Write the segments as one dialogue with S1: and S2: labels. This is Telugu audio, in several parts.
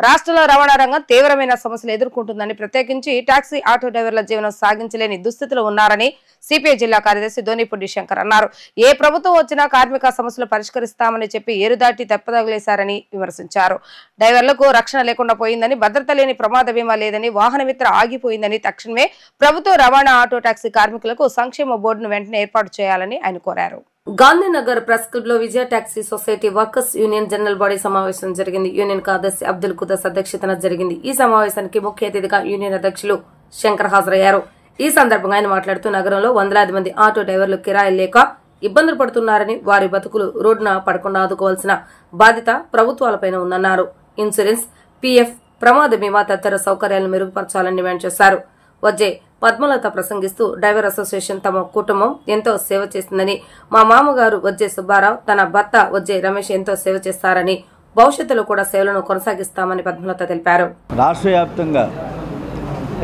S1: రాష్ట్రంలో రవాణా రంగం తీవ్రమైన సమస్యలు ఎదుర్కొంటుందని, ప్రత్యేకించి టాక్సీ ఆటో డ్రైవర్ల జీవనం సాగించలేని దుస్థితిలో ఉన్నారని సిపిఐ జిల్లా కార్యదర్శి దోనిపూడి శంకర్ అన్నారు. ఏ ప్రభుత్వం వచ్చినా కార్మిక సమస్యలు పరిష్కరిస్తామని చెప్పి ఏరుదాటి తెప్పదగిలేశారని విమర్శించారు. డ్రైవర్లకు రక్షణ లేకుండా పోయిందని, భద్రత లేని ప్రమాద బీమా లేదని, వాహన మిత్ర ఆగిపోయిందని, తక్షణమే ప్రభుత్వ రవాణా ఆటో టాక్సీ కార్మికులకు సంక్షేమ బోర్డును వెంటనే ఏర్పాటు చేయాలని ఆయన కోరారు. గాంధీనగర్ ప్రెస్ క్లబ్ లో Vijaya taxi society workers union general body సమావేశం జరిగింది. యూనియన్ కార్యదర్శి అబ్దుల్ కుదస్ అధ్యక్షతన జరిగింది. ఈ సమావేశానికి ముఖ్య అతిథిగా యూనియన్ అధ్యక్షులు శంకర్ హాజరయ్యారు. ఈ సందర్భంగా ఆయన మాట్లాడుతూ నగరంలో వందలాది మంది ఆటో డ్రైవర్లు కిరాయిలు లేక ఇబ్బందులు పడుతున్నారని, వారి బతుకులు రోడ్డున పడకుండా ఆదుకోవాల్సిన బాధ్యత ప్రభుత్వాలపైన ఉందన్నారు. ఇన్సూరెన్స్, పీఎఫ్, ప్రమాద బీమా తదితర సౌకర్యాలను మెరుగుపరచాలని డిమాండ్ చేశారు. వజ్జే పద్మలత ప్రసంగిస్తూ డ్రైవర్ అసోసియేషన్ తమ కుటుంబం ఎంతో సేవ చేస్తుందని, మా మామగారు వజ్జే సుబ్బారావు, తన భర్త వజ్జే రమేష్ ఎంతో సేవ చేస్తారని, భవిష్యత్తులో కూడా సేవలను కొనసాగిస్తామని పద్మలత తెలిపారు.
S2: రాష్ట్ర వ్యాప్తంగా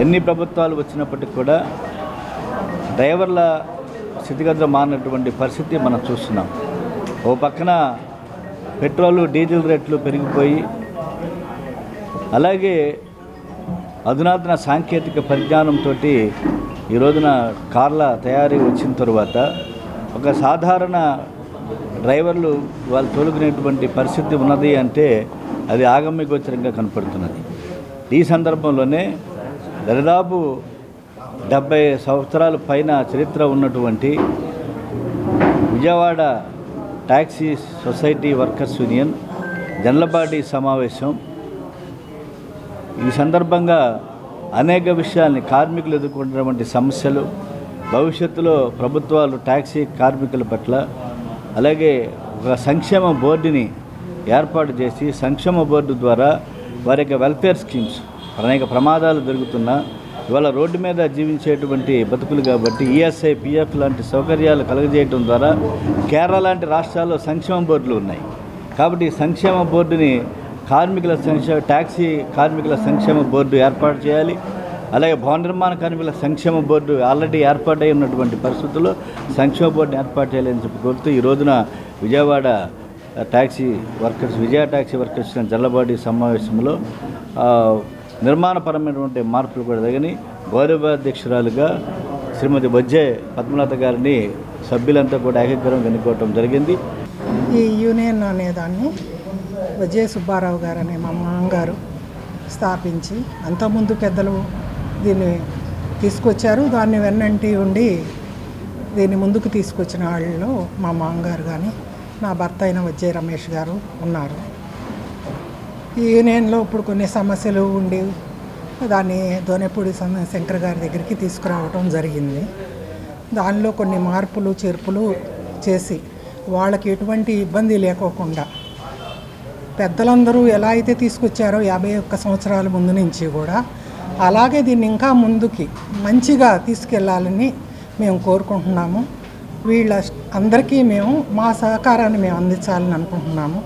S2: ఎన్ని ప్రభుత్వాలు వచ్చినప్పటికీ కూడా డ్రైవర్ల స్థితిగతులు మారినటువంటి పరిస్థితి మనం చూస్తున్నాం. ఓ పక్కన పెట్రోలు, డీజిల్ రేట్లు పెరిగిపోయి, అలాగే అధునాతన సాంకేతిక పరిజ్ఞానంతో ఈ రోజున కార్ల తయారీ వచ్చిన తర్వాత ఒక సాధారణ డ్రైవర్లు వాళ్ళు తోలుకునేటువంటి పరిస్థితి ఉన్నది అంటే అది ఆగమ్యగోచరంగా కనపడుతున్నది. ఈ సందర్భంలోనే దాదాపు 70 సంవత్సరాల పైన చరిత్ర ఉన్నటువంటి Vijayawada taxi society workers union general body సమావేశం ఈ సందర్భంగా అనేక విషయాల్ని, కార్మికులు ఎదుర్కొంటున్నటువంటి సమస్యలు, భవిష్యత్తులో ప్రభుత్వాలు టాక్సీ కార్మికుల పట్ల, అలాగే ఒక సంక్షేమ బోర్డుని ఏర్పాటు చేసి సంక్షేమ బోర్డు ద్వారా వారి యొక్క వెల్ఫేర్ స్కీమ్స్, అనేక ప్రమాదాలు జరుగుతున్నా ఇవాళ రోడ్డు మీద జీవించేటువంటి బతుకులు కాబట్టి ఈఎస్ఐ, పిఎఫ్ లాంటి సౌకర్యాలు కలుగజేయడం ద్వారా కేరళ లాంటి రాష్ట్రాల్లో సంక్షేమ బోర్డులు ఉన్నాయి. కాబట్టి సంక్షేమ బోర్డుని టాక్సీ కార్మికుల సంక్షేమ బోర్డు ఏర్పాటు చేయాలి. అలాగే భవన నిర్మాణ కార్మికుల సంక్షేమ బోర్డు ఆల్రెడీ ఏర్పాటై ఉన్నటువంటి పరిస్థితుల్లో సంక్షేమ బోర్డుని ఏర్పాటు చేయాలని చెప్పి కోరుతూ ఈ రోజున విజయ టాక్సీ వర్కర్స్ జనరల్ బాడీ సమావేశంలో నిర్మాణపరమైనటువంటి మార్పులు కూడా తగని గౌరవాధ్యక్షురాలుగా శ్రీమతి వజ్జే పద్మలత గారిని సభ్యులంతా కూడా ఏకగ్రీవం ఎన్నుకోవటం జరిగింది.
S3: ఈ యూనియన్ అనేదాన్ని వజ్జే సుబ్బారావు గారు అనే మా మామగారు స్థాపించి, అంతకుముందు పెద్దలు దీన్ని తీసుకొచ్చారు. దాన్ని వెన్నంటి ఉండి దీన్ని ముందుకు తీసుకొచ్చిన వాళ్ళలో మా మామగారు కానీ నా భర్త అయిన వజ్జే రమేష్ గారు ఉన్నారు. ఈ యూనియన్లో ఇప్పుడు కొన్ని సమస్యలు ఉండి దాన్ని దోనిపూడి శంకర్ గారి దగ్గరికి తీసుకురావటం జరిగింది. దానిలో కొన్ని మార్పులు చేర్పులు చేసి వాళ్ళకి ఎటువంటి ఇబ్బంది లేకోకుండా పెద్దలందరూ ఎలా అయితే తీసుకొచ్చారో 51 సంవత్సరాల ముందు నుంచి కూడా అలాగే దీన్ని ఇంకా ముందుకి మంచిగా తీసుకెళ్ళాలని మేము కోరుకుంటున్నాము. వీళ్ళ అందరికీ మేము మా సహకారాన్ని మేము అందించాలని అనుకుంటున్నాము.